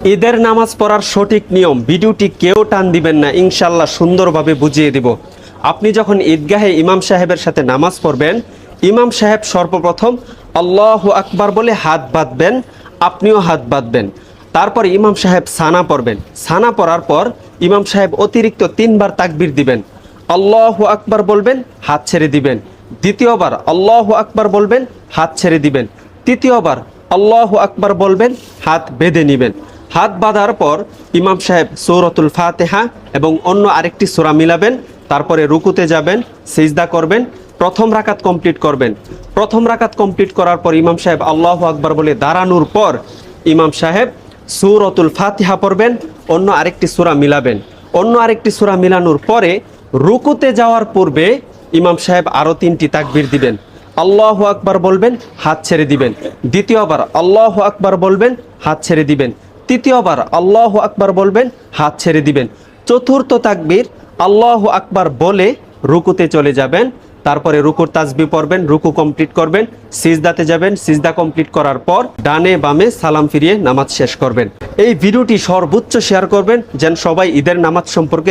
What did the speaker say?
ঈদের নামাজ পড়ার সঠিক নিয়ম ভিডিওটি কেউ টান দিবেন না, ইনশাল্লাহ সুন্দরভাবে বুঝিয়ে দিব। আপনি যখন ঈদগাহে ইমাম সাহেবের সাথে নামাজ পড়বেন, ইমাম সাহেব সর্বপ্রথম আল্লাহু আকবার বলে হাত বাঁধবেন, আপনিও হাত বাঁধবেন। তারপর ইমাম সাহেব সানা পড়বেন। সানা পড়ার পর ইমাম সাহেব অতিরিক্ত 3 বার তাকবীর দিবেন। আল্লাহু আকবার বলবেন, হাত ছেড়ে দিবেন। দ্বিতীয়বার আল্লাহু আকবার বলবেন, হাত ছেড়ে দিবেন। তৃতীয়বার আল্লাহু আকবার বলবেন, হাত বেঁধে নেবেন। হাত বাঁধার পর ইমাম সাহেব সূরাতুল ফাতিহা এবং অন্য আরেকটি সূরা মিলাবেন। তারপরে রুকুতে যাবেন, সিজদা করবেন, প্রথম রাকাত কমপ্লিট করবেন। প্রথম রাকাত কমপ্লিট করার পর ইমাম সাহেব আল্লাহু আকবার বলে দাঁড়ানোর পর ইমাম সাহেব সূরাতুল ফাতিহা পড়বেন, অন্য আরেকটি সূরা মিলাবেন। অন্য আরেকটি সূরা মিলানোর পরে রুকুতে যাওয়ার পূর্বে ইমাম সাহেব আরও 3টি তাকবীর দিবেন। আল্লাহু আকবার বলবেন, হাত ছেড়ে দিবেন। দ্বিতীয়বার আল্লাহু আকবার বলবেন, হাত ছেড়ে দিবেন। তৃতীয়বার আল্লাহু আকবার বলবেন, হাত ছেড়ে দিবেন। চতুর্থ তাকবীর আল্লাহু আকবার বলে রুকুতে চলে যাবেন। তারপরে রুকুর তাসবিহ পড়বেন, রুকু কমপ্লিট করবেন, সিজদাতে যাবেন, সিজদা কমপ্লিট করার পর ডানে বামে সালাম ফিরিয়ে নামাজ শেষ করবেন। এই ভিডিওটি সর্বোচ্চ শেয়ার করবেন যেন সবাই ঈদের নামাজ সম্পর্কে